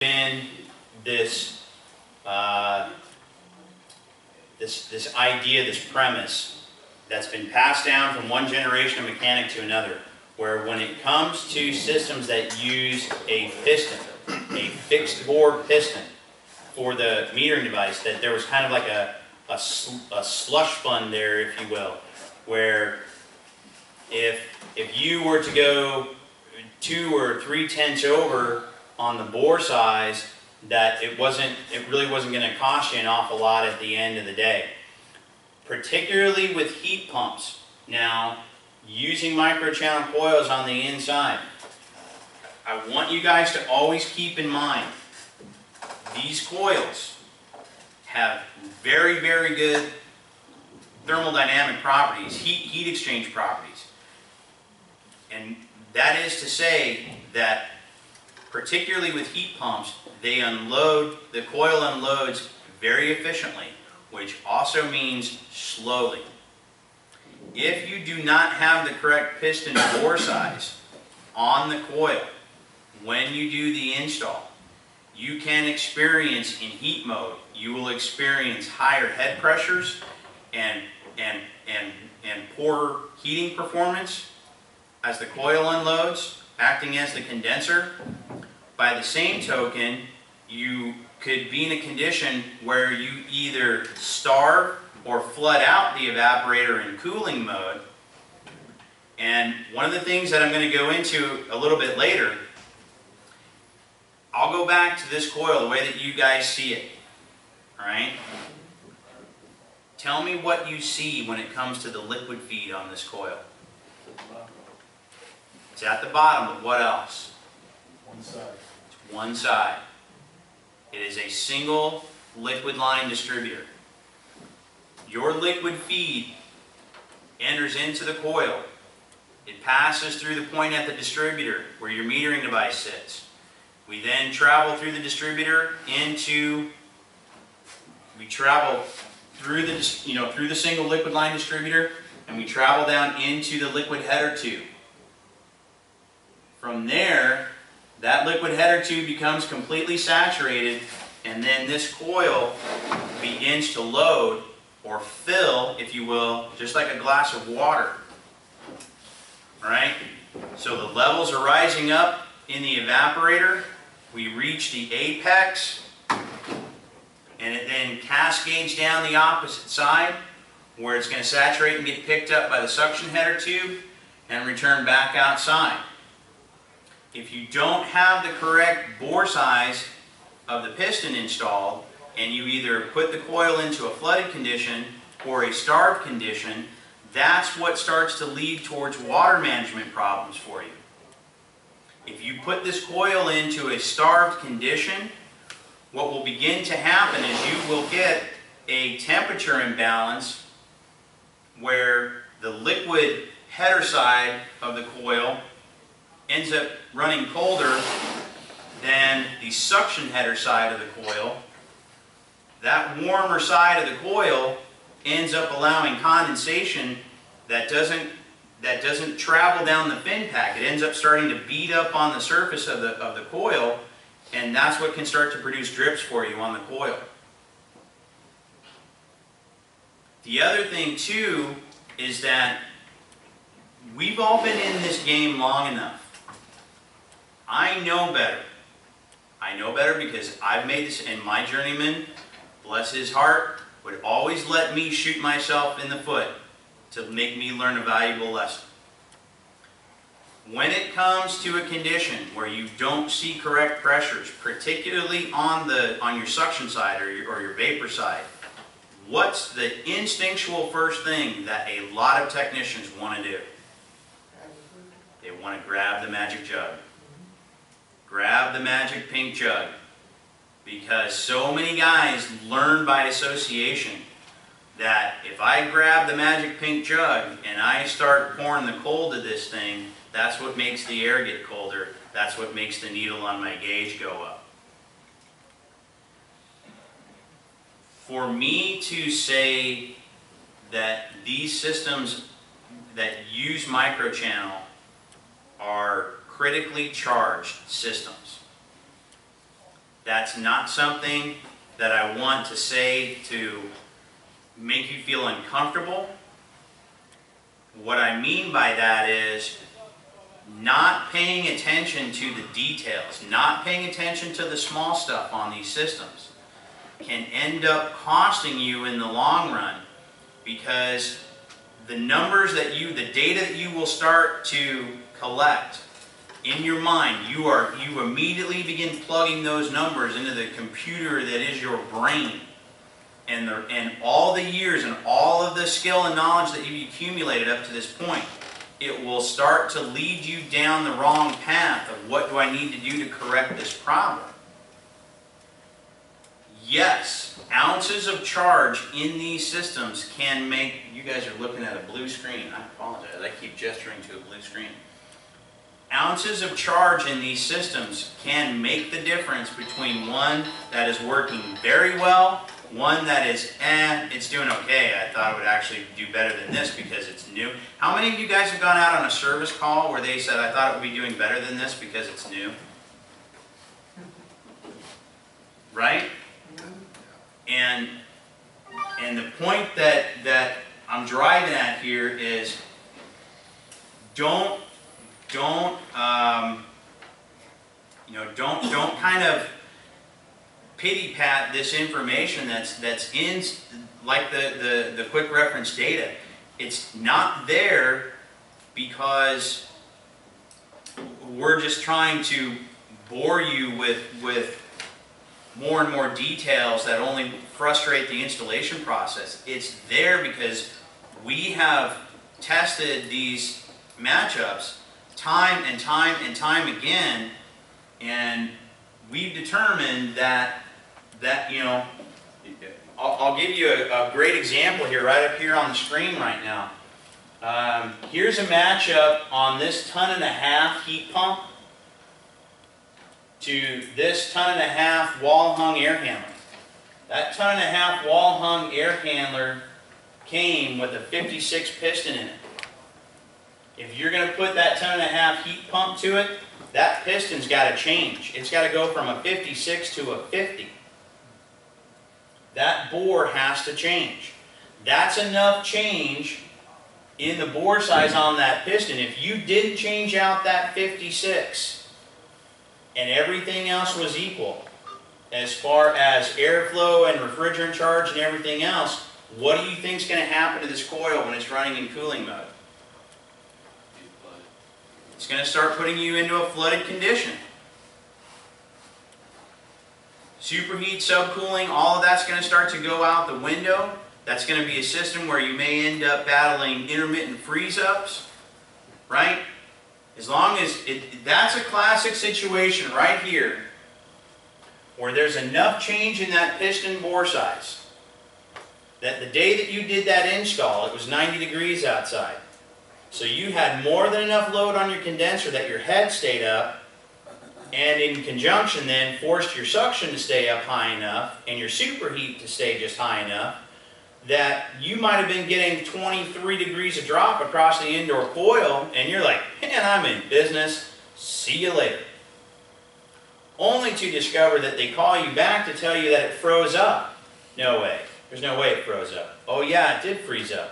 been this this idea, this premise that's been passed down from one generation of mechanic to another, where when it comes to systems that use a piston, a fixed bore piston for the metering device, that there was kind of like a slush fund there, if you will, where if you were to go 2 or 3 tenths over on the bore size, that it really wasn't going to cost you an awful lot at the end of the day. Particularly with heat pumps. Now, using microchannel coils on the inside, I want you guys to always keep in mind these coils have very, very good thermodynamic properties, heat exchange properties. And that is to say that particularly with heat pumps, they unload, the coil unloads very efficiently, which also means slowly. If you do not have the correct piston bore size on the coil when you do the install, you can experience in heat mode, you will experience higher head pressures and poor heating performance as the coil unloads, acting as the condenser. By the same token, you could be in a condition where you either starve or flood out the evaporator in cooling mode. And one of the things that I'm going to go into a little bit later, I'll go back to this coil the way that you guys see it. Alright? Tell me what you see when it comes to the liquid feed on this coil. It's at the bottom, but what else? One side. It's one side. It is a single liquid line distributor. Your liquid feed enters into the coil. It passes through the point at the distributor where your metering device sits. We then travel through the distributor into, we travel through the, through the single liquid line distributor, and we travel down into the liquid header tube. From there, that liquid header tube becomes completely saturated, and then this coil begins to load or fill, if you will, just like a glass of water. Alright? So the levels are rising up in the evaporator. We reach the apex, and it then cascades down the opposite side, where it's going to saturate and get picked up by the suction header tube and return back outside. If you don't have the correct bore size of the piston installed, and you either put the coil into a flooded condition or a starved condition, that's what starts to lead towards water management problems for you. If you put this coil into a starved condition, what will begin to happen is you will get a temperature imbalance where the liquid header side of the coil ends up running colder than the suction header side of the coil. That warmer side of the coil ends up allowing condensation that doesn't travel down the fin pack. It ends up starting to beat up on the surface of the coil, and that's what can start to produce drips for you on the coil. The other thing too is that we've all been in this game long enough. I know better. I know better because I've made this, and my journeyman, bless his heart, would always let me shoot myself in the foot to make me learn a valuable lesson. When it comes to a condition where you don't see correct pressures, particularly on your suction side or your vapor side, what's the instinctual first thing that a lot of technicians want to do? They want to grab the magic jug. Grab the magic pink jug. Because so many guys learn by association that if I grab the magic pink jug and I start pouring the cold to this thing, that's what makes the air get colder. That's what makes the needle on my gauge go up. For me to say that these systems that use microchannel are critically charged systems, That's not something that I want to say to make you feel uncomfortable. What I mean by that is not paying attention to the details, not paying attention to the small stuff on these systems can end up costing you in the long run, because the numbers that the data that you will start to collect in your mind, you immediately begin plugging those numbers into the computer that is your brain. And all the years and all of the skill and knowledge that you've accumulated up to this point, it will start to lead you down the wrong path of what do I need to do to correct this problem. Yes, ounces of charge in these systems can make, you guys are looking at a blue screen, I apologize, I keep gesturing to a blue screen. Ounces of charge in these systems can make the difference between one that is working very well, one that is, it's doing okay. I thought it would actually do better than this because it's new. How many of you guys have gone out on a service call where they said, I thought it would be doing better than this because it's new? Right? And the point that I'm driving at here is don't kind of pity pat this information that's in, like the quick reference data. It's not there because we're just trying to bore you with more and more details that only frustrate the installation process. It's there because we have tested these matchups time and time and time again, and we've determined that I'll give you a great example here, right up here on the screen right now. Here's a matchup on this 1.5 ton heat pump to this 1.5 ton wall-hung air handler. That 1.5 ton wall-hung air handler came with a 56 piston in it. If you're going to put that 1.5 ton heat pump to it, that piston's got to change. It's got to go from a 56 to a 50. That bore has to change. That's enough change in the bore size on that piston. If you didn't change out that 56 and everything else was equal as far as airflow and refrigerant charge and everything else, what do you think is going to happen to this coil when it's running in cooling mode? It's going to start putting you into a flooded condition. Superheat, subcooling, all of that's going to start to go out the window. That's going to be a system where you may end up battling intermittent freeze-ups, right? As long as that's a classic situation right here where there's enough change in that piston bore size that the day that you did that install, it was 90 degrees outside. So you had more than enough load on your condenser that your head stayed up, and in conjunction then forced your suction to stay up high enough and your superheat to stay just high enough that you might have been getting 23 degrees of drop across the indoor coil, and you're like, man, I'm in business, see you later. Only to discover that they call you back to tell you that it froze up. No way. There's no way it froze up. Oh yeah, it did freeze up.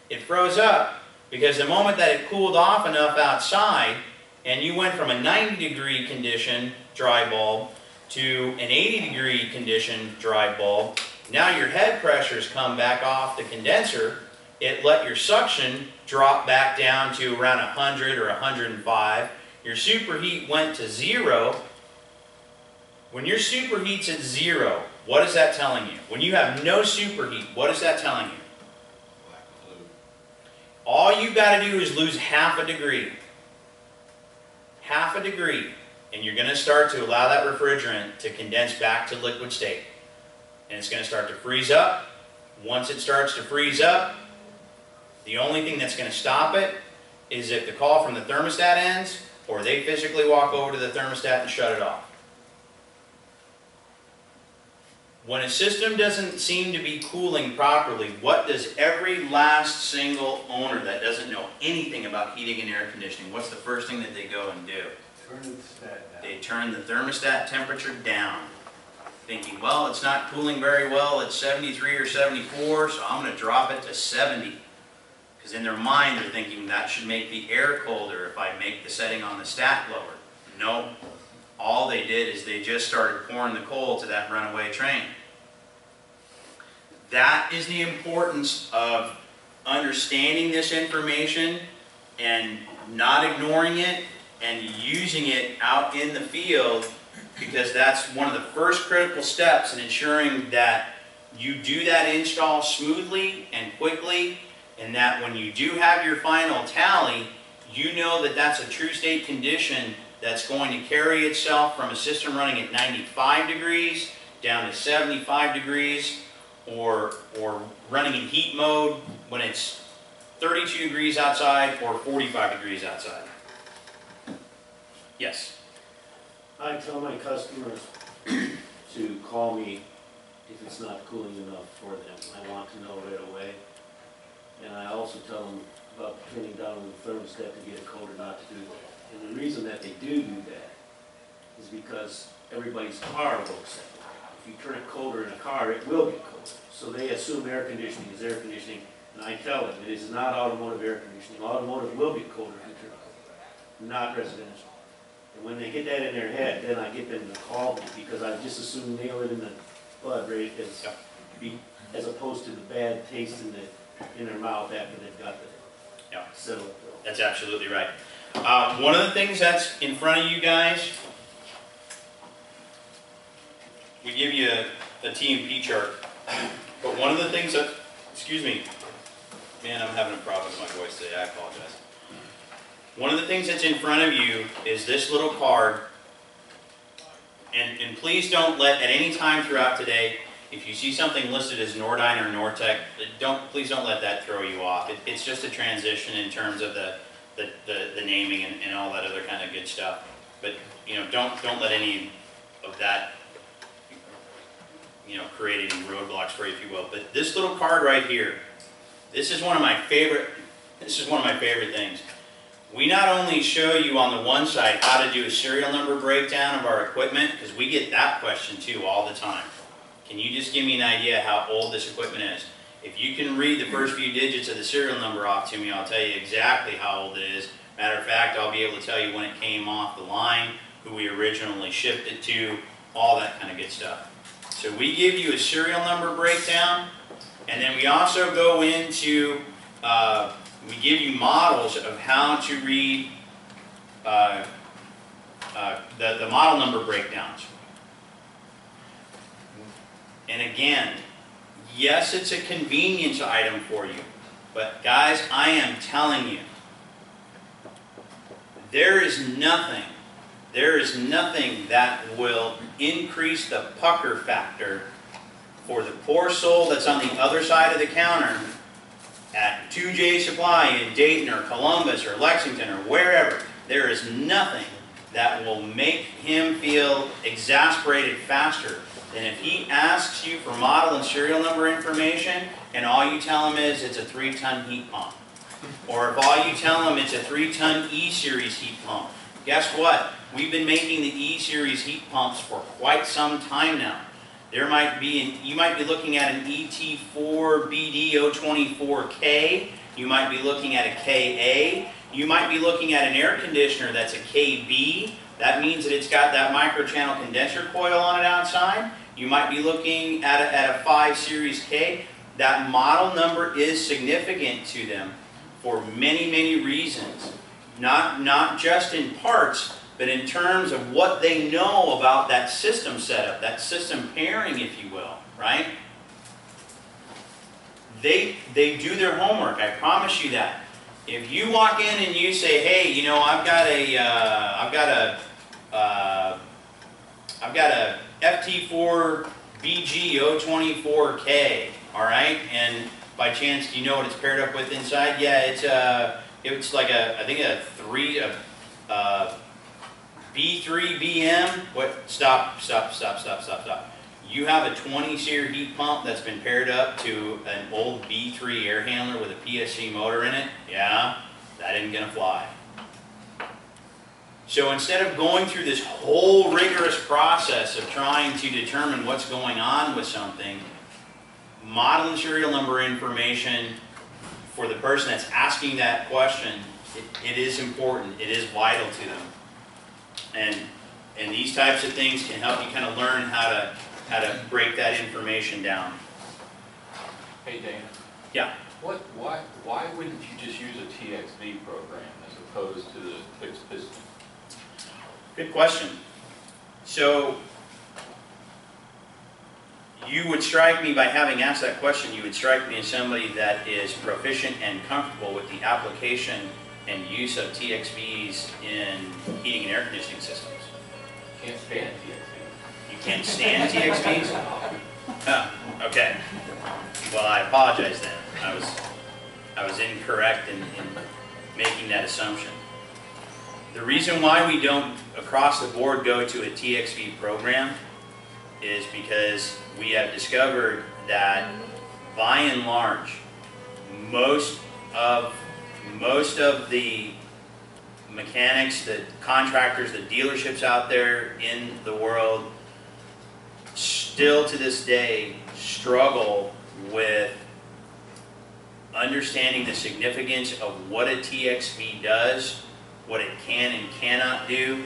It froze up because the moment that it cooled off enough outside and you went from a 90 degree condition dry bulb to an 80 degree condition dry bulb, now your head pressures come back off the condenser. It let your suction drop back down to around 100 or 105. Your superheat went to 0. When your superheat's at 0, what is that telling you? When you have no superheat, what is that telling you? All you got to do is lose half a degree. Half a degree. And you're going to start to allow that refrigerant to condense back to liquid state. And it's going to start to freeze up. Once it starts to freeze up, the only thing that's going to stop it is if the call from the thermostat ends, or they physically walk over to the thermostat and shut it off. When a system doesn't seem to be cooling properly, what does every last single owner that doesn't know anything about heating and air conditioning, what's the first thing that they go and do? Turn the thermostat down. They turn the thermostat temperature down. thinking, well, it's not cooling very well at 73 or 74, so I'm going to drop it to 70. Because in their mind, they're thinking that should make the air colder if I make the setting on the stat lower. Nope. All they did is they just started pouring the coal to that runaway train. That is the importance of understanding this information and not ignoring it and using it out in the field, because that's one of the first critical steps in ensuring that you do that install smoothly and quickly, and that when you do have your final tally, you know that that's a true state condition that's going to carry itself from a system running at 95 degrees down to 75 degrees, or running in heat mode when it's 32 degrees outside or 45 degrees outside. Yes? I tell my customers to call me if it's not cooling enough for them. I want to know right away. And I also tell them about turning down the thermostat to get it colder, not to do that. And the reason that they do that is because everybody's car works that way. If you turn it colder in a car, it will get colder. So they assume air conditioning is air conditioning, and I tell them it is not automotive air conditioning. Automotive will get colder if you turn it colder, not residential. And when they get that in their head, then I get them to call me, because I just assume nail it in the bud, right, as opposed to the bad taste in their mouth after they've got the settled. That's absolutely right. One of the things that's in front of you guys, we give you a T&P chart, but one of the things that, excuse me, man, I'm having a problem with my voice today, I apologize. One of the things that's in front of you is this little card, and please don't let, at any time throughout today, if you see something listed as Nordyne or Nortek, please don't let that throw you off. It's just a transition in terms of the naming and all that other kind of good stuff. But don't let any of that create any roadblocks for you, if you will. But this little card right here, this is one of my favorite things. We not only show you on the one side how to do a serial number breakdown of our equipment, because we get that question too all the time. Can you just give me an idea how old this equipment is? If you can read the first few digits of the serial number off to me, I'll tell you exactly how old it is. Matter of fact, I'll be able to tell you when it came off the line, who we originally shipped it to, all that kind of good stuff. So we give you a serial number breakdown, and then we also go into, we give you models of how to read the model number breakdowns. And again, yes, it's a convenience item for you, but guys, I am telling you, there is nothing that will increase the pucker factor for the poor soul that's on the other side of the counter at 2J Supply in Dayton or Columbus or Lexington or wherever. There is nothing that will make him feel exasperated faster than if he asks you for model and serial number information and all you tell him is it's a 3-ton heat pump. Or if all you tell him it's a 3-ton E-Series heat pump. Guess what? We've been making the E-Series heat pumps for quite some time now. You might be looking at an ET4 BD024K. You might be looking at a KA. You might be looking at an air conditioner that's a KB. That means that it's got that microchannel condenser coil on it outside. You might be looking at a 5 Series K. That model number is significant to them for many, many reasons. Not just in parts, but in terms of what they know about that system setup, that system pairing, if you will, right? They do their homework, I promise you that. If you walk in and you say, hey, I've got a FT4 BG024K, all right? And by chance, do you know what it's paired up with inside? Yeah, it's like I think a B3BM. What? Stop. You have a 20-SEER heat pump that's been paired up to an old B3 air handler with a PSC motor in it. Yeah, that isn't gonna fly. So instead of going through this whole rigorous process of trying to determine what's going on with something, model and serial number information for the person that's asking that question, it is important, it is vital to them. And these types of things can help you kind of learn how to break that information down. Hey Dana. Yeah. Why wouldn't you just use a TXV program as opposed to the fixed piston? Good question. So, you would strike me, by having asked that question, you would strike me as somebody that is proficient and comfortable with the application and use of TXVs in heating and air conditioning systems. Can't stand TXV. You can't stand TXVs? Oh, okay. Well, I apologize then. I was incorrect in making that assumption. The reason why we don't across the board go to a TXV program is because we have discovered that by and large, most of the mechanics, the contractors, the dealerships out there in the world still to this day struggle with understanding the significance of what a TXV does, what it can and cannot do,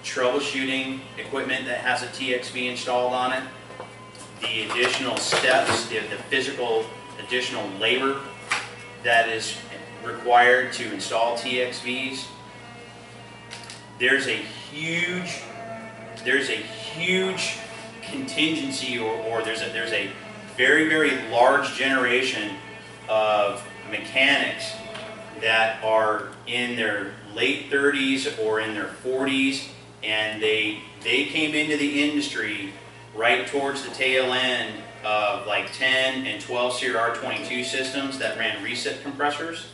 troubleshooting equipment that has a TXV installed on it, the additional steps, the physical additional labor that is required to install TXVs. There's a huge contingency, or there's a very, very large generation of mechanics that are in their late 30s or in their 40s, and they came into the industry right towards the tail end of like 10 and 12 SEER R22 systems that ran reset compressors.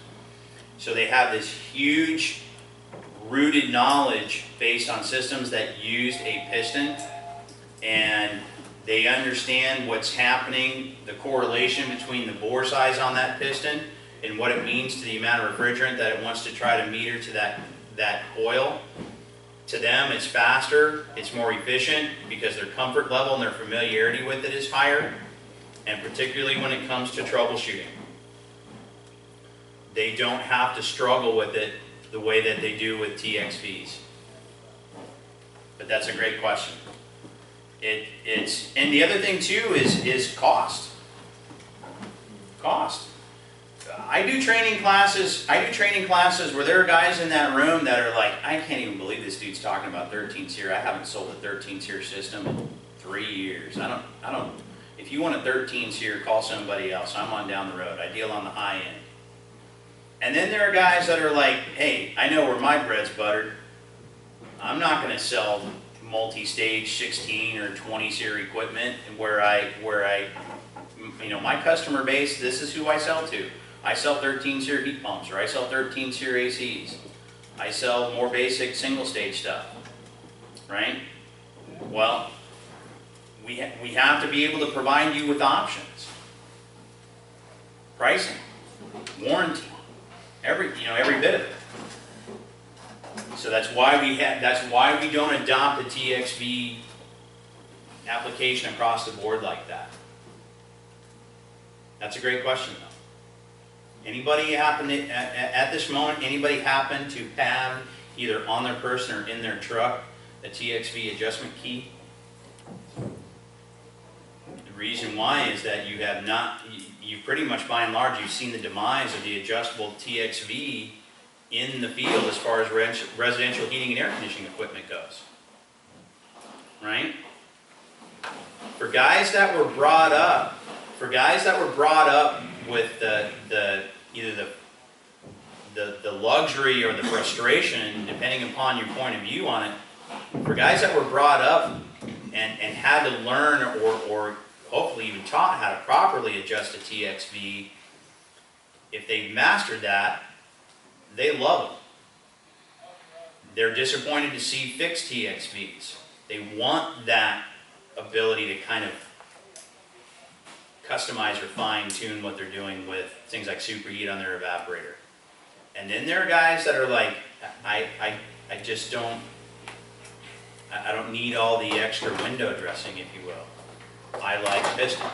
So they have this huge rooted knowledge based on systems that used a piston, and they understand what's happening, the correlation between the bore size on that piston and what it means to the amount of refrigerant that it wants to try to meter to that coil. To them, it's faster, it's more efficient because their comfort level and their familiarity with it is higher, and particularly when it comes to troubleshooting. They don't have to struggle with it the way that they do with TXVs. But that's a great question. And the other thing too is cost. Cost. I do training classes where there are guys in that room that are like, I can't even believe this dude's talking about 13 SEER. I haven't sold a 13 SEER system in 3 years. I don't. If you want a 13 SEER, call somebody else. I'm on down the road. I deal on the high end. And then there are guys that are like, hey, I know where my bread's buttered. I'm not going to sell multi-stage 16 or 20 SEER equipment where my customer base, this is who I sell to. I sell 13 SEER heat pumps, or I sell 13 SEER ACs. I sell more basic single stage stuff, right? Well, we have to be able to provide you with options. Pricing, warranty, every bit of it. So that's why we don't adopt a TXV application across the board like that. That's a great question though. Anybody happen to, at this moment, anybody happen to have either on their person or in their truck a TXV adjustment key? The reason why is that you have not, you pretty much by and large, you've seen the demise of the adjustable TXV in the field as far as residential heating and air conditioning equipment goes. Right? For guys that were brought up, with either the luxury or the frustration, depending upon your point of view on it, for guys that were brought up and had to learn or hopefully even taught how to properly adjust a TXV, if they mastered that, they love them. They're disappointed to see fixed TXVs. They want that ability to kind of customize or fine-tune what they're doing with things like superheat on their evaporator. And then there are guys that are like, I I just don't, I don't need all the extra window dressing, if you will. I like piston.